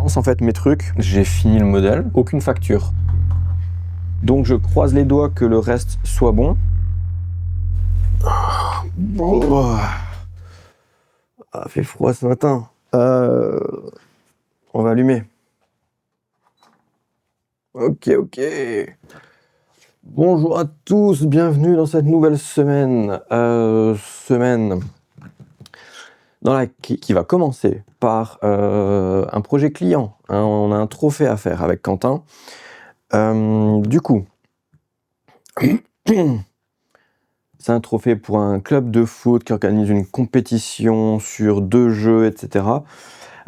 lance en fait mes trucs, j'ai fini le modèle, aucune facture. Donc je croise les doigts que le reste soit bon. Bon, fait froid ce matin. On va allumer. Ok. Bonjour à tous, bienvenue dans cette nouvelle semaine. Semaine qui va commencer par un projet client. On a un trophée à faire avec Quentin. Du coup, c'est un trophée pour un club de foot qui organise une compétition sur 2 jeux, etc.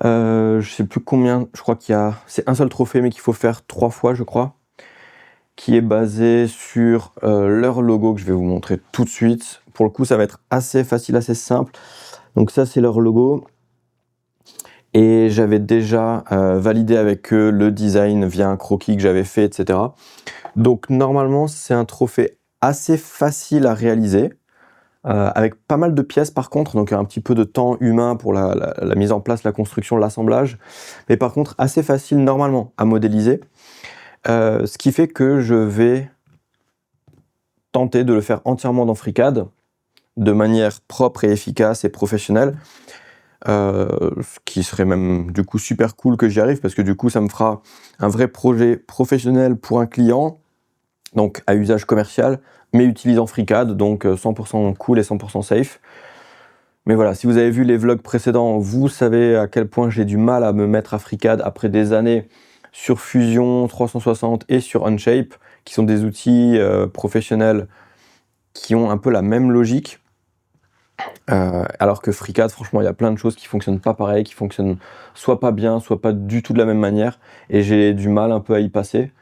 Je sais plus combien, je crois c'est un seul trophée mais qu'il faut faire 3 fois, je crois, qui est basé sur leur logo que je vais vous montrer tout de suite. Pour le coup, ça va être assez facile, assez simple. Donc ça, c'est leur logo. Et j'avais déjà validé avec eux le design via un croquis que j'avais fait, etc. Donc normalement, c'est un trophée assez facile à réaliser, avec pas mal de pièces par contre, donc un petit peu de temps humain pour la mise en place, la construction, l'assemblage, mais par contre assez facile normalement à modéliser, ce qui fait que je vais tenter de le faire entièrement dans FreeCAD, de manière propre et efficace et professionnelle, ce qui serait même du coup super cool que j'y arrive, parce que du coup ça me fera un vrai projet professionnel pour un client, donc à usage commercial, mais utilisant FreeCAD, donc 100% cool et 100% safe. Mais voilà, si vous avez vu les vlogs précédents, vous savez à quel point j'ai du mal à me mettre à FreeCAD après des années sur Fusion 360 et sur Onshape, qui sont des outils professionnels qui ont un peu la même logique. Alors que FreeCAD, franchement, il y a plein de choses qui fonctionnent pas pareil, qui fonctionnent soit pas bien, soit pas du tout de la même manière, et j'ai du mal un peu à y passer.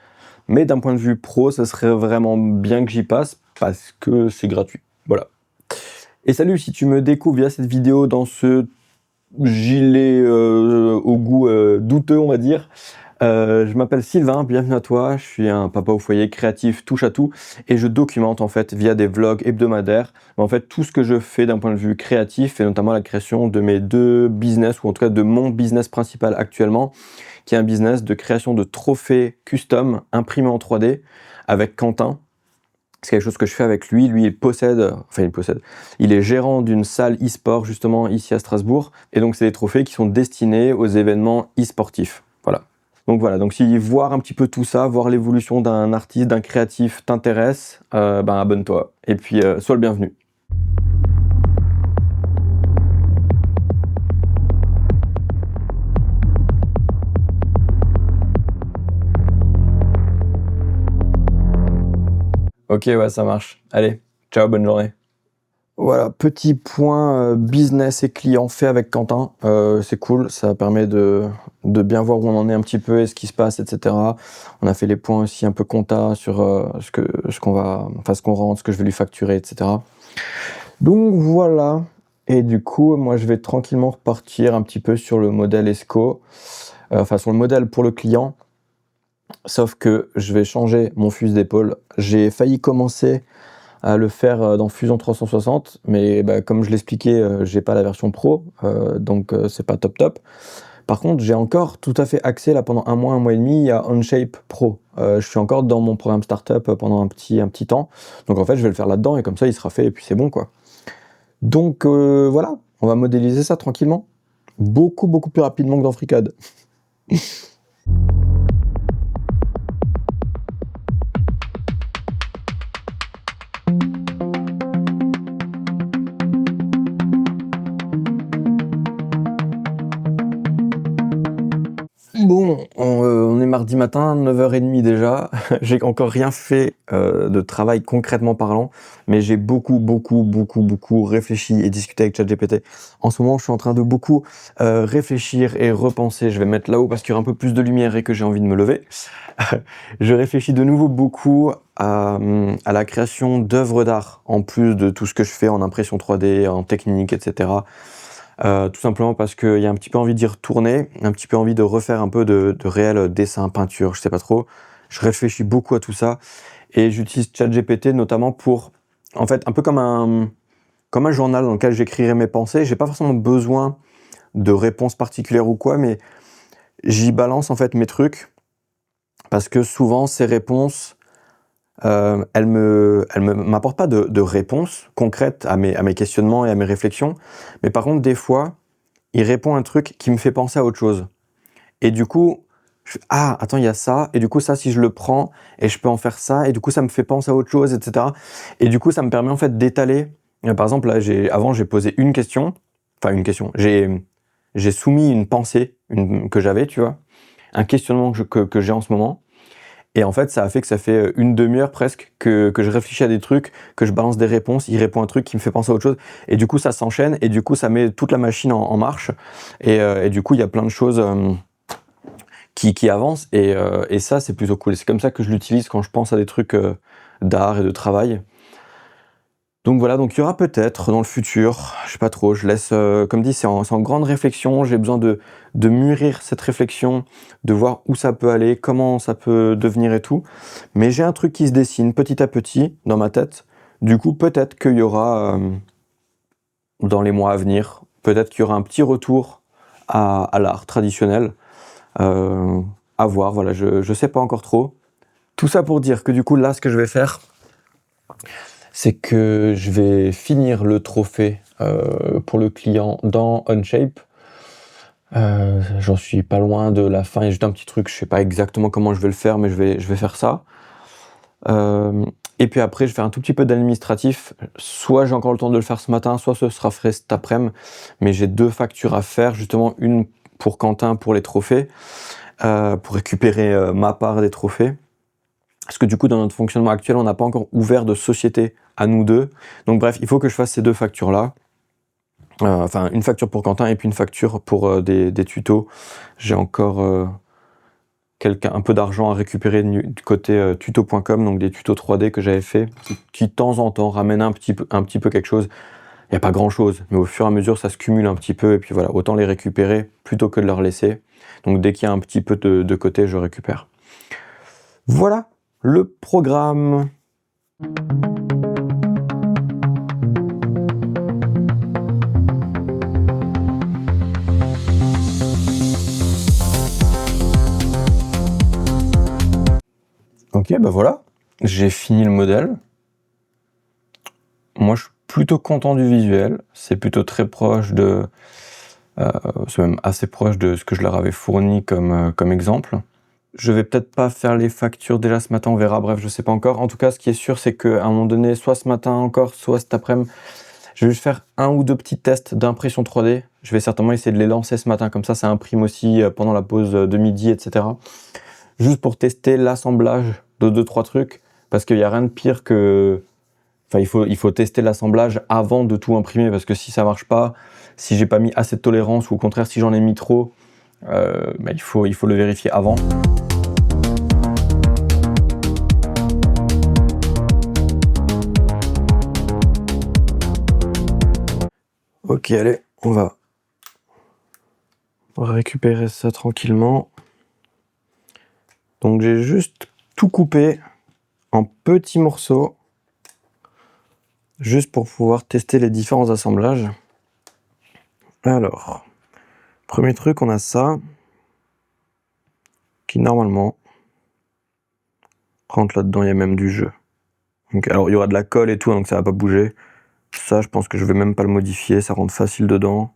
Mais d'un point de vue pro, ça serait vraiment bien que j'y passe, parce que c'est gratuit. Voilà. Et salut, si tu me découvres via cette vidéo dans ce gilet au goût douteux, on va dire. Je m'appelle Sylvain, bienvenue à toi. Je suis un papa au foyer créatif, touche à tout, et je documente en fait via des vlogs hebdomadaires en fait tout ce que je fais d'un point de vue créatif, et notamment la création de mes 2 business, ou en tout cas de mon business principal actuellement, qui est un business de création de trophées custom imprimés en 3D avec Quentin. C'est quelque chose que je fais avec lui. Lui, il est gérant d'une salle e-sport justement ici à Strasbourg, et donc c'est des trophées qui sont destinés aux événements e-sportifs. Voilà, donc si voir un petit peu tout ça, voir l'évolution d'un artiste, d'un créatif t'intéresse, abonne-toi, et puis sois le bienvenu. Ok, ouais, ça marche. Allez, ciao, bonne journée. Voilà, petit point business et client fait avec Quentin. C'est cool, ça permet de bien voir où on en est un petit peu et ce qui se passe, etc. On a fait les points aussi un peu compta sur ce qu'on rentre, ce que je vais lui facturer, etc. Donc voilà. Et du coup, moi je vais tranquillement repartir un petit peu sur le modèle ESCO, sur le modèle pour le client. Sauf que je vais changer mon fusil d'épaule. J'ai failli commencer à le faire dans Fusion 360, mais comme je l'expliquais, j'ai pas la version pro, donc c'est pas top. Par contre, j'ai encore tout à fait accès là pendant un mois et demi à Onshape Pro. Je suis encore dans mon programme startup pendant un petit temps, donc en fait je vais le faire là-dedans, et comme ça il sera fait et puis c'est bon quoi. Donc voilà, on va modéliser ça tranquillement, beaucoup plus rapidement que dans FreeCAD. Bon, on est mardi matin, 9h30 déjà. J'ai encore rien fait de travail concrètement parlant, mais j'ai beaucoup réfléchi et discuté avec ChatGPT. En ce moment, je suis en train de beaucoup réfléchir et repenser. Je vais mettre là-haut parce qu'il y aura un peu plus de lumière et que j'ai envie de me lever. Je réfléchis de nouveau beaucoup à la création d'œuvres d'art, en plus de tout ce que je fais en impression 3D, en technique, etc. Tout simplement parce qu'il y a un petit peu envie d'y retourner, un petit peu envie de refaire un peu de réel dessin, peinture, je sais pas trop. Je réfléchis beaucoup à tout ça, et j'utilise ChatGPT notamment pour, en fait, un peu comme un journal dans lequel j'écrirai mes pensées. J'ai pas forcément besoin de réponses particulières ou quoi, mais j'y balance en fait mes trucs parce que souvent ces réponses, elles m'apportent pas de réponses concrètes à mes questionnements et à mes réflexions, mais par contre des fois, il répond un truc qui me fait penser à autre chose. Et du coup, je fais: «Ah attends, il y a ça et du coup ça si je le prends et je peux en faire ça et du coup ça me fait penser à autre chose» et cetera. Et du coup ça me permet en fait d'étaler. Par exemple là j'ai posé une question, enfin une question, j'ai soumis une pensée, que j'avais, tu vois? Un questionnement que j'ai en ce moment et en fait ça a fait que ça fait, 1/2 heure presque que je réfléchis à des trucs, que je balance des réponses, il répond un truc qui me fait penser à autre chose et du coup ça s'enchaîne et du coup ça met toute la machine en marche et du coup il y a plein de choses, qui avance et ça c'est plutôt cool. C'est comme ça que je l'utilise quand je pense à des trucs d'art et de travail. Donc voilà, donc il y aura peut-être dans le futur, je sais pas trop, je laisse, comme dit, c'est en grande réflexion, j'ai besoin de mûrir cette réflexion, de voir où ça peut aller, comment ça peut devenir et tout. Mais j'ai un truc qui se dessine petit à petit dans ma tête. Du coup, peut-être qu'il y aura, dans les mois à venir, peut-être qu'il y aura un petit retour à l'art traditionnel. Euh, à voir, voilà, je sais pas encore trop. Tout ça pour dire que du coup, là, ce que je vais faire, c'est que je vais finir le trophée pour le client dans Onshape. J'en suis pas loin de la fin, il y a juste un petit truc, je sais pas exactement comment je vais le faire, mais je vais faire ça. Et puis après, je vais faire un tout petit peu d'administratif. Soit j'ai encore le temps de le faire ce matin, soit ce sera fait cet après-midi. Mais j'ai 2 factures à faire, justement, une pour Quentin pour les trophées, pour récupérer ma part des trophées. Parce que du coup, dans notre fonctionnement actuel, on n'a pas encore ouvert de société à nous deux. Donc bref, il faut que je fasse ces 2 factures-là. Enfin, une facture pour Quentin et puis une facture pour des tutos. J'ai encore un peu d'argent à récupérer du côté tuto.com, donc des tutos 3D que j'avais fait, qui de temps en temps ramènent un petit peu quelque chose. Il n'y a pas grand-chose, mais au fur et à mesure, ça se cumule un petit peu. Et puis voilà, autant les récupérer plutôt que de leur laisser. Donc dès qu'il y a un petit peu de côté, je récupère. Voilà le programme. Ok, bah voilà, j'ai fini le modèle. Moi, je suis plutôt content du visuel. C'est plutôt très proche de... c'est même assez proche de ce que je leur avais fourni comme exemple. Je vais peut-être pas faire les factures déjà ce matin, on verra, bref, je sais pas encore. En tout cas, ce qui est sûr, c'est qu'à un moment donné, soit ce matin encore, soit cet après-midi, je vais juste faire 1 ou 2 petits tests d'impression 3D. Je vais certainement essayer de les lancer ce matin, comme ça imprime aussi pendant la pause de midi, etc. Juste pour tester l'assemblage de 2-3 trucs, parce qu'il n'y a rien de pire que... Enfin, il faut tester l'assemblage avant de tout imprimer, parce que si ça marche pas, si j'ai pas mis assez de tolérance, ou au contraire, si j'en ai mis trop, bah, il faut le vérifier avant. Ok, allez, on va récupérer ça tranquillement. Donc j'ai juste tout coupé en petits morceaux, juste pour pouvoir tester les différents assemblages. Alors, premier truc, on a ça, qui normalement rentre là-dedans, il y a même du jeu. Donc, alors il y aura de la colle et tout, donc ça va pas bouger. Ça, je pense que je vais même pas le modifier, ça rentre facile dedans.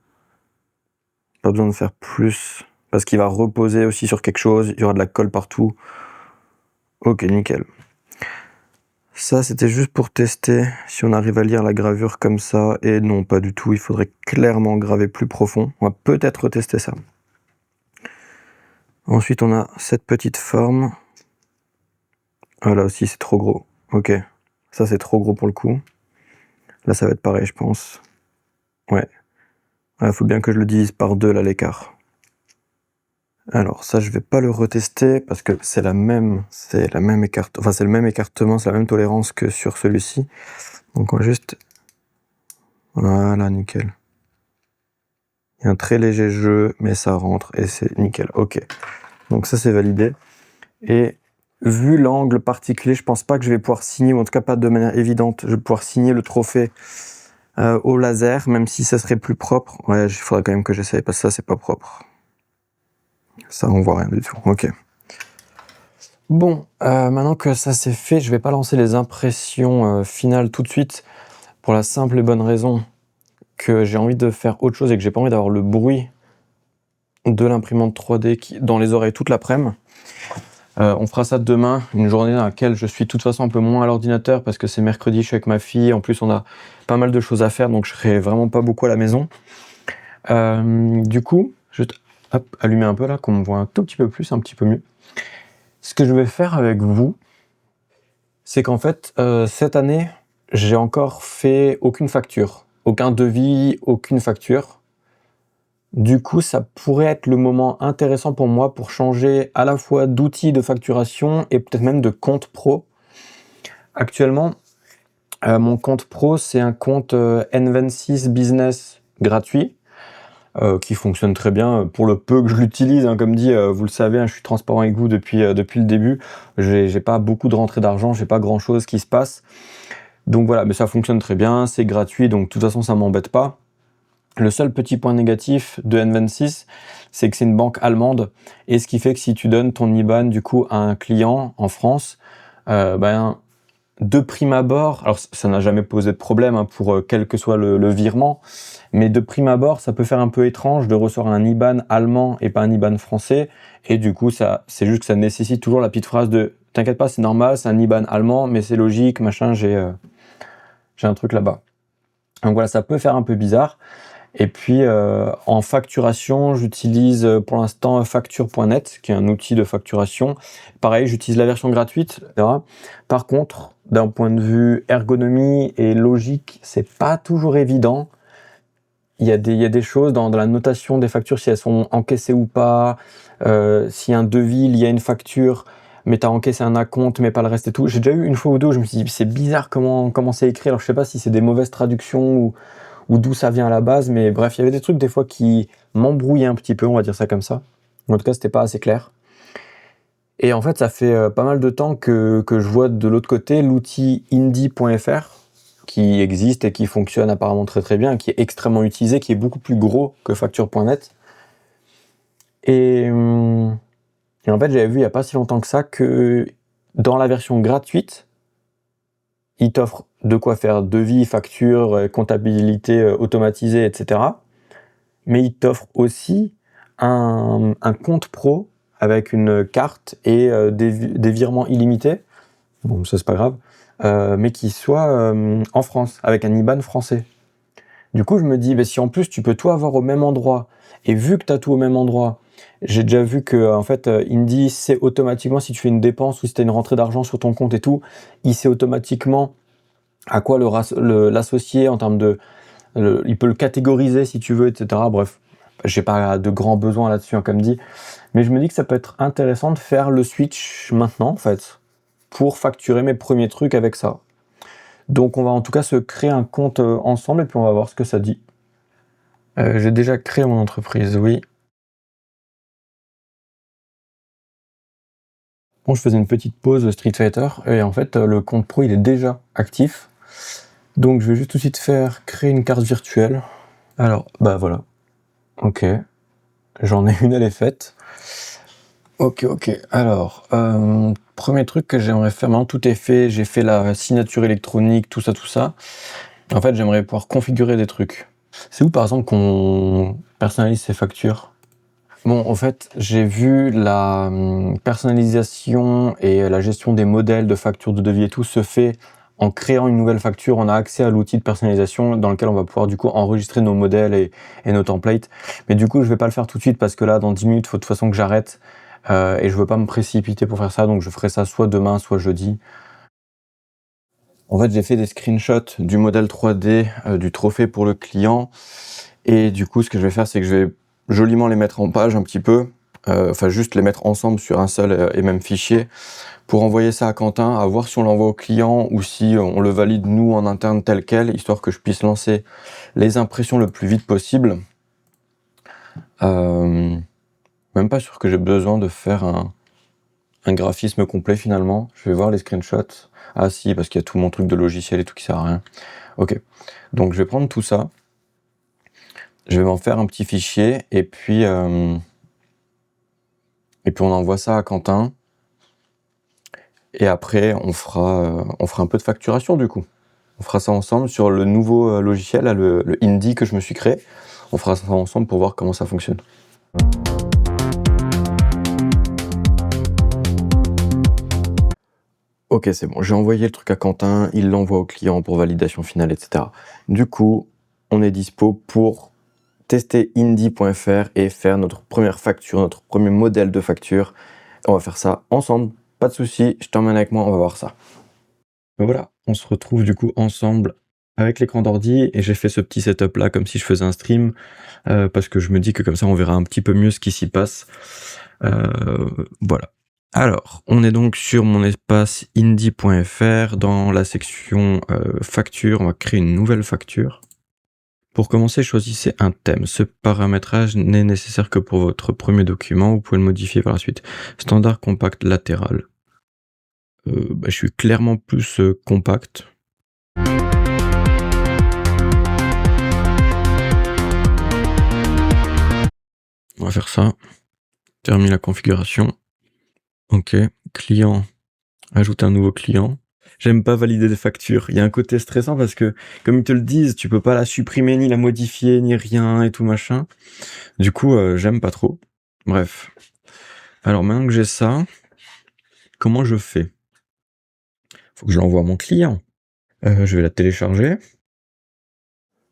Pas besoin de faire plus, parce qu'il va reposer aussi sur quelque chose, il y aura de la colle partout. Ok, nickel. Ça, c'était juste pour tester si on arrive à lire la gravure comme ça, et non, pas du tout, il faudrait clairement graver plus profond. On va peut-être retester ça. Ensuite, on a cette petite forme. Ah, là aussi, c'est trop gros. Ok, ça c'est trop gros pour le coup. Là, ça va être pareil, je pense. Ouais. Il faut bien que je le divise par 2, là, l'écart. Alors, ça, je vais pas le retester parce que c'est la même écartement, enfin, c'est le même écartement, c'est la même tolérance que sur celui-ci. Donc, on va juste... Voilà, nickel. Il y a un très léger jeu, mais ça rentre et c'est nickel. Ok. Donc, ça, c'est validé. Et vu l'angle particulier, je pense pas que je vais pouvoir signer, ou en tout cas pas de manière évidente, je vais pouvoir signer le trophée au laser, même si ça serait plus propre. Ouais, il faudrait quand même que j'essaye, parce que ça, c'est pas propre. Ça, on voit rien du tout. Ok. Bon, maintenant que ça c'est fait, je vais pas lancer les impressions finales tout de suite, pour la simple et bonne raison que j'ai envie de faire autre chose et que j'ai pas envie d'avoir le bruit de l'imprimante 3D dans les oreilles toute l'après-midi. On fera ça demain, une journée dans laquelle je suis de toute façon un peu moins à l'ordinateur parce que c'est mercredi, je suis avec ma fille. En plus, on a pas mal de choses à faire, donc je serai vraiment pas beaucoup à la maison. Du coup, je vais allumer un peu là, qu'on me voit un tout petit peu plus, un petit peu mieux. Ce que je vais faire avec vous, c'est qu'en fait, cette année, j'ai encore fait aucune facture, aucun devis, aucune facture. Du coup, ça pourrait être le moment intéressant pour moi pour changer à la fois d'outils de facturation et peut-être même de compte pro. Actuellement, mon compte pro, c'est un compte N26 Business gratuit qui fonctionne très bien pour le peu que je l'utilise. Hein, comme dit, vous le savez, hein, je suis transparent avec vous depuis le début. J'ai pas beaucoup de rentrées d'argent, j'ai pas grand-chose qui se passe. Donc voilà, mais ça fonctionne très bien, c'est gratuit, donc de toute façon, ça m'embête pas. Le seul petit point négatif de N26, c'est que c'est une banque allemande, et ce qui fait que si tu donnes ton IBAN du coup à un client en France, de prime abord, alors ça n'a jamais posé de problème hein, pour quel que soit le virement, mais de prime abord, ça peut faire un peu étrange de recevoir un IBAN allemand et pas un IBAN français, et du coup, c'est juste que ça nécessite toujours la petite phrase de « T'inquiète pas, c'est normal, c'est un IBAN allemand, mais c'est logique, machin, j'ai un truc là-bas. » Donc voilà, ça peut faire un peu bizarre. Et puis en facturation, j'utilise pour l'instant facture.net, qui est un outil de facturation. Pareil, j'utilise la version gratuite, etc. Par contre, d'un point de vue ergonomie et logique, c'est pas toujours évident. Il y a des choses dans la notation des factures, si elles sont encaissées ou pas, si un devis lié à une facture, mais tu as encaissé un acompte, mais pas le reste et tout. J'ai déjà eu une fois ou deux où je me suis dit, c'est bizarre comment c'est écrit. Alors je sais pas si c'est des mauvaises traductions ou d'où ça vient à la base, mais bref, il y avait des trucs des fois qui m'embrouillaient un petit peu, on va dire ça comme ça. En tout cas, c'était pas assez clair. Et en fait, ça fait pas mal de temps que je vois de l'autre côté l'outil indie.fr qui existe et qui fonctionne apparemment très très bien, qui est extrêmement utilisé, qui est beaucoup plus gros que facture.net. Et en fait, j'avais vu il n'y a pas si longtemps que ça que dans la version gratuite, il t'offre de quoi faire devis, facture, comptabilité automatisée, etc. Mais il t'offre aussi un compte pro avec une carte et des virements illimités. Bon, ça c'est pas grave. Mais qui soit en France, avec un IBAN français. Du coup, je me dis, si en plus tu peux tout avoir au même endroit, et vu que tu as tout au même endroit, j'ai déjà vu que en fait, Indie sait automatiquement si tu fais une dépense ou si tu as une rentrée d'argent sur ton compte et tout, il sait automatiquement à quoi l'associer en termes de... il peut le catégoriser si tu veux, etc. Bref, j'ai pas de grands besoins là-dessus, hein, comme dit, mais je me dis que ça peut être intéressant de faire le switch maintenant, en fait, pour facturer mes premiers trucs avec ça. Donc on va en tout cas se créer un compte ensemble et puis on va voir ce que ça dit. J'ai déjà créé mon entreprise, oui. Bon, je faisais une petite pause Street Fighter et en fait le compte pro il est déjà actif. Donc je vais juste tout de suite faire créer une carte virtuelle. Alors, bah voilà. Ok. J'en ai une, elle est faite. Ok. Alors, premier truc que j'aimerais faire, maintenant tout est fait, j'ai fait la signature électronique, tout ça. En fait, j'aimerais pouvoir configurer des trucs. C'est où par exemple qu'on personnalise ses factures? Bon, en fait, j'ai vu la personnalisation et la gestion des modèles de factures de devis et tout se fait en créant une nouvelle facture. On a accès à l'outil de personnalisation dans lequel on va pouvoir du coup enregistrer nos modèles et nos templates. Mais du coup, je vais pas le faire tout de suite parce que là, dans 10 minutes, il faut de toute façon que j'arrête. Et je veux pas me précipiter pour faire ça, donc je ferai ça soit demain, soit jeudi. En fait, j'ai fait des screenshots du modèle 3D, du trophée pour le client. Et du coup, ce que je vais faire, c'est que je vais joliment les mettre en page un petit peu. Enfin, juste les mettre ensemble sur un seul et même fichier pour envoyer ça à Quentin, à voir si on l'envoie au client ou si on le valide nous en interne tel quel, histoire que je puisse lancer les impressions le plus vite possible. Même pas sûr que j'ai besoin de faire un graphisme complet finalement. Je vais voir les screenshots. Ah si, parce qu'il y a tout mon truc de logiciel et tout qui sert à rien. Ok, donc je vais prendre tout ça. Je vais m'en faire un petit fichier et puis et puis on envoie ça à Quentin. Et après, on fera un peu de facturation du coup. On fera ça ensemble sur le nouveau logiciel, là, le Indie que je me suis créé. On fera ça ensemble pour voir comment ça fonctionne. Ok, c'est bon, j'ai envoyé le truc à Quentin, il l'envoie au client pour validation finale, etc. Du coup, on est dispo pour tester indie.fr et faire notre première facture, notre premier modèle de facture. On va faire ça ensemble, pas de souci, je t'emmène avec moi, on va voir ça. Mais voilà, on se retrouve du coup ensemble avec l'écran d'ordi et j'ai fait ce petit setup là comme si je faisais un stream parce que je me dis que comme ça on verra un petit peu mieux ce qui s'y passe. Voilà. Alors, on est donc sur mon espace indie.fr. Dans la section facture, on va créer une nouvelle facture. Pour commencer, choisissez un thème. Ce paramétrage n'est nécessaire que pour votre premier document. Vous pouvez le modifier par la suite. Standard, compact, latéral. Je suis clairement plus compact. On va faire ça. Termine la configuration. Ok. Client. Ajouter un nouveau client. J'aime pas valider des factures. Il y a un côté stressant parce que, comme ils te le disent, tu peux pas la supprimer, ni la modifier, ni rien et tout machin. Du coup, j'aime pas trop. Bref. Alors maintenant que j'ai ça, comment je fais? Faut que je l'envoie à mon client. Je vais la télécharger.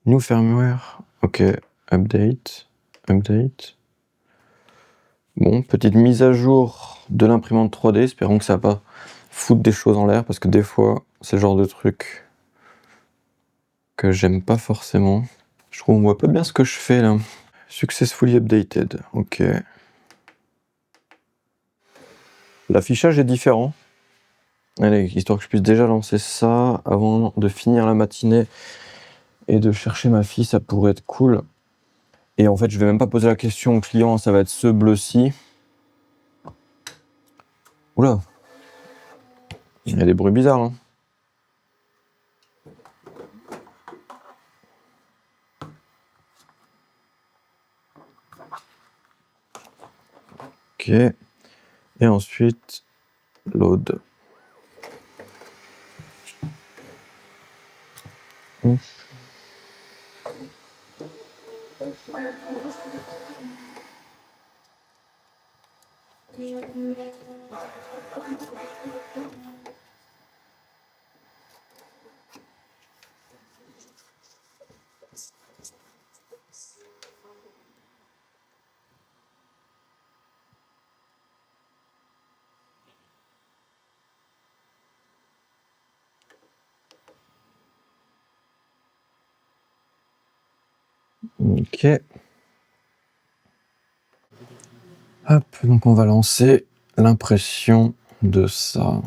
New firmware. Ok. Update. Update. Bon, petite mise à jour de l'imprimante 3D. Espérons que ça va pas foutre des choses en l'air parce que des fois, c'est le genre de truc que j'aime pas forcément. Je trouve qu'on voit pas bien ce que je fais là. Successfully updated. Ok. L'affichage est différent. Allez, histoire que je puisse déjà lancer ça avant de finir la matinée et de chercher ma fille, ça pourrait être cool. Et en fait, je vais même pas poser la question au client, ça va être ce bleu-ci. Oula, il y a des bruits bizarres hein. Ok. Et ensuite, load. Ok. Hop, donc on va lancer l'impression de ça.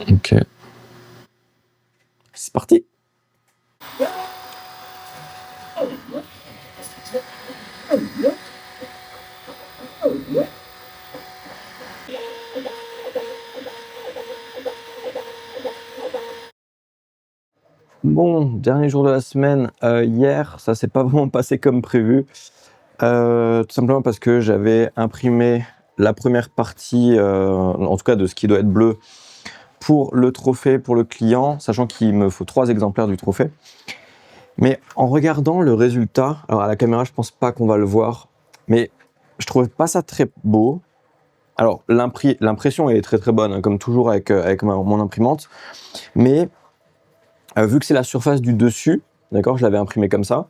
Ok. C'est parti. Bon, dernier jour de la semaine, hier, ça s'est pas vraiment passé comme prévu. Tout simplement parce que j'avais imprimé la première partie, en tout cas de ce qui doit être bleu, pour le trophée pour le client, sachant qu'il me faut 3 exemplaires du trophée. Mais en regardant le résultat, alors à la caméra, je pense pas qu'on va le voir, mais je trouvais pas ça très beau. Alors l'impression est très très bonne, hein, comme toujours avec mon imprimante, mais vu que c'est la surface du dessus, d'accord, je l'avais imprimé comme ça,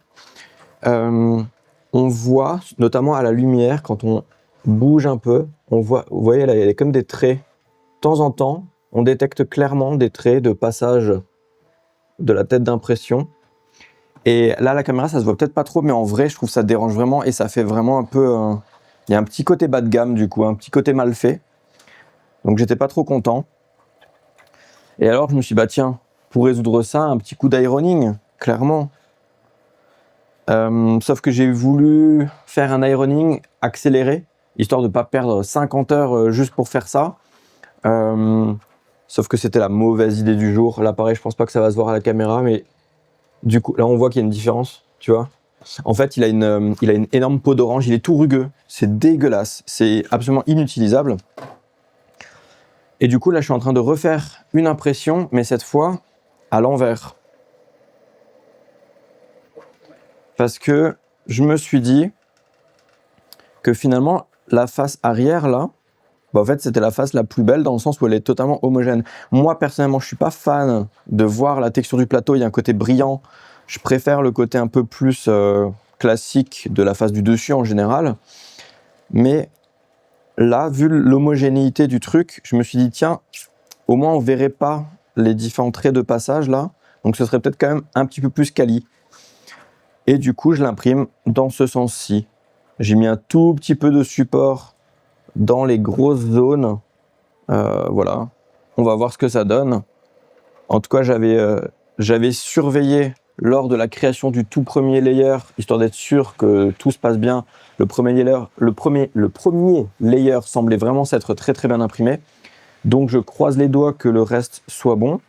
on voit, notamment à la lumière, quand on bouge un peu, on voit, vous voyez là, il y a comme des traits. De temps en temps, on détecte clairement des traits de passage de la tête d'impression. Et là, la caméra, ça se voit peut-être pas trop, mais en vrai, je trouve que ça dérange vraiment et ça fait vraiment un peu... Il y a un petit côté bas de gamme, du coup, un petit côté mal fait. Donc, j'étais pas trop content. Et alors, je me suis dit, bah tiens, pour résoudre ça, un petit coup d'ironing, clairement. Sauf que j'ai voulu faire un ironing accéléré, histoire de ne pas perdre 50 heures juste pour faire ça. Sauf que c'était la mauvaise idée du jour. Là, pareil, je pense pas que ça va se voir à la caméra, mais du coup, là, on voit qu'il y a une différence, tu vois. En fait, il a une énorme peau d'orange, il est tout rugueux, c'est dégueulasse, c'est absolument inutilisable. Et du coup, là, je suis en train de refaire une impression, mais cette fois, à l'envers. Parce que je me suis dit que finalement, la face arrière, là, bah, en fait, c'était la face la plus belle dans le sens où elle est totalement homogène. Moi, personnellement, je suis pas fan de voir la texture du plateau, il y a un côté brillant. Je préfère le côté un peu plus classique de la face du dessus en général. Mais là, vu l'homogénéité du truc, je me suis dit, tiens, au moins on verrait pas les différents traits de passage là. Donc ce serait peut-être quand même un petit peu plus quali. Et du coup, je l'imprime dans ce sens-ci. J'ai mis un tout petit peu de support dans les grosses zones. Voilà. On va voir ce que ça donne. En tout cas, j'avais surveillé lors de la création du tout premier layer, histoire d'être sûr que tout se passe bien. Le premier layer semblait vraiment s'être très très bien imprimé. Donc je croise les doigts que le reste soit bon.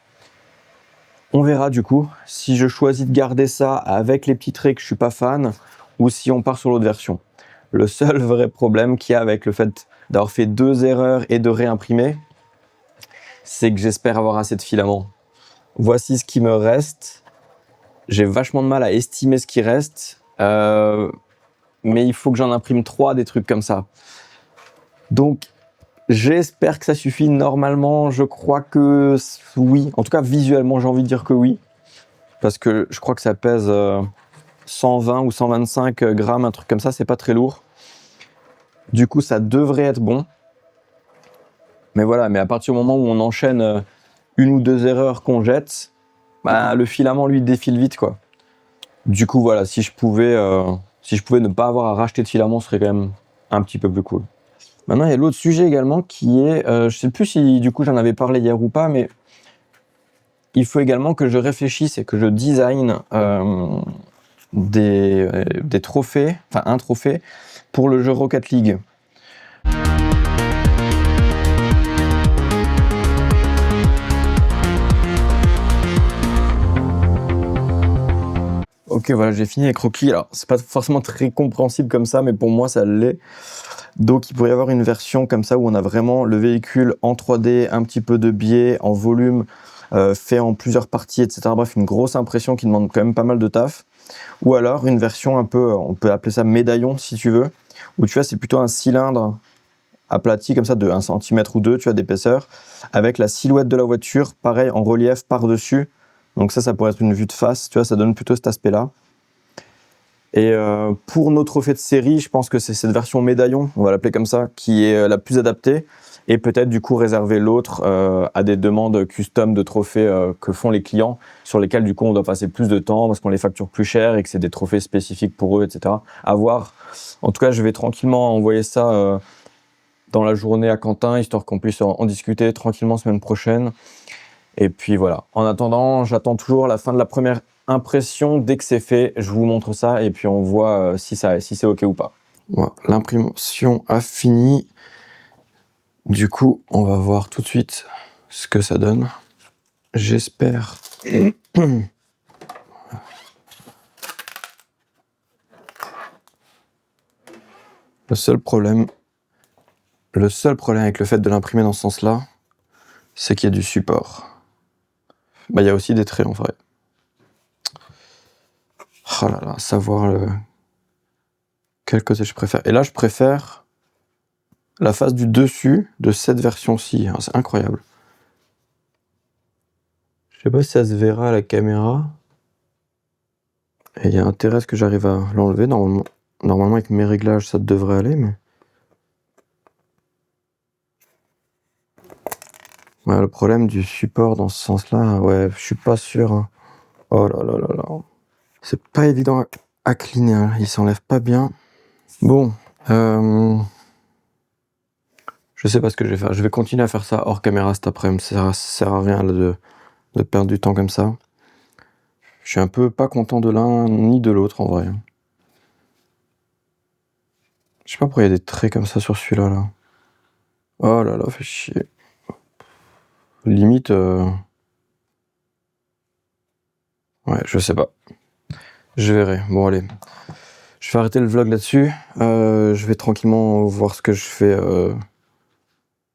On verra du coup si je choisis de garder ça avec les petits traits que je suis pas fan ou si on part sur l'autre version. Le seul vrai problème qu'il y a avec le fait d'avoir fait 2 erreurs et de réimprimer, c'est que j'espère avoir assez de filaments. Voici ce qui me reste. J'ai vachement de mal à estimer ce qui reste, mais il faut que j'en imprime 3 des trucs comme ça. Donc j'espère que ça suffit. Normalement, je crois que oui. En tout cas, visuellement, j'ai envie de dire que oui. Parce que je crois que ça pèse 120 ou 125 grammes, un truc comme ça, c'est pas très lourd. Du coup, ça devrait être bon. Mais voilà, mais à partir du moment où on enchaîne une ou 2 erreurs qu'on jette, bah, le filament, lui, défile vite, quoi. Du coup, voilà, si je pouvais ne pas avoir à racheter de filament, ce serait quand même un petit peu plus cool. Maintenant, il y a l'autre sujet également qui est, je sais plus si du coup j'en avais parlé hier ou pas, mais il faut également que je réfléchisse et que je design des trophées, enfin un trophée pour le jeu Rocket League. Ok, voilà, j'ai fini avec Rocky. Alors, c'est pas forcément très compréhensible comme ça, mais pour moi, ça l'est. Donc, il pourrait y avoir une version comme ça où on a vraiment le véhicule en 3D, un petit peu de biais, en volume, fait en plusieurs parties, etc. Bref, une grosse impression qui demande quand même pas mal de taf. Ou alors une version un peu, on peut appeler ça médaillon si tu veux, où tu vois, c'est plutôt un cylindre aplati comme ça de 1 cm ou 2, tu vois, d'épaisseur, avec la silhouette de la voiture, pareil, en relief par-dessus. Donc ça pourrait être une vue de face, tu vois, ça donne plutôt cet aspect-là. Et pour nos trophées de série, je pense que c'est cette version médaillon, on va l'appeler comme ça, qui est la plus adaptée. Et peut-être du coup réserver l'autre à des demandes custom de trophées que font les clients, sur lesquels du coup on doit passer plus de temps parce qu'on les facture plus cher et que c'est des trophées spécifiques pour eux, etc. À voir. En tout cas, je vais tranquillement envoyer ça dans la journée à Quentin, histoire qu'on puisse en discuter tranquillement semaine prochaine. Et puis voilà. En attendant, j'attends toujours la fin de la première impression. Dès que c'est fait, je vous montre ça et puis on voit si c'est OK ou pas. Voilà, l'imprimation a fini. Du coup, on va voir tout de suite ce que ça donne. J'espère. Le seul problème avec le fait de l'imprimer dans ce sens-là, c'est qu'il y a du support. Bah, il y a aussi des traits en vrai. Oh là là, savoir quel côté je préfère. Et là, je préfère la face du dessus de cette version-ci. C'est incroyable. Je sais pas si ça se verra à la caméra. Et il y a intérêt à ce que j'arrive à l'enlever. Normalement, avec mes réglages, ça devrait aller, mais... Ouais, le problème du support dans ce sens-là, ouais, je suis pas sûr. Hein. Oh là là là là. C'est pas évident à cleaner, hein. Il s'enlève pas bien. Bon, je sais pas ce que je vais faire. Je vais continuer à faire ça hors caméra cet après-midi. Ça sert à rien là, de perdre du temps comme ça. Je suis un peu pas content de l'un ni de l'autre en vrai. Je sais pas pourquoi il y a des traits comme ça sur celui-là. Là. Oh là là, fait chier. Limite... Ouais, je sais pas. Je verrai. Bon, allez. Je vais arrêter le vlog là-dessus. Je vais tranquillement voir ce que je fais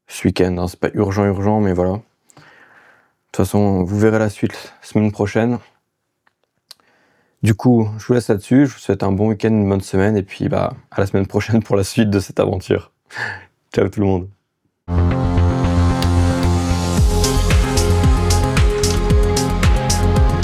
ce week-end. Hein. C'est pas urgent, mais voilà. De toute façon, vous verrez la suite semaine prochaine. Du coup, je vous laisse là-dessus. Je vous souhaite un bon week-end, une bonne semaine. Et puis, à la semaine prochaine pour la suite de cette aventure. Ciao tout le monde.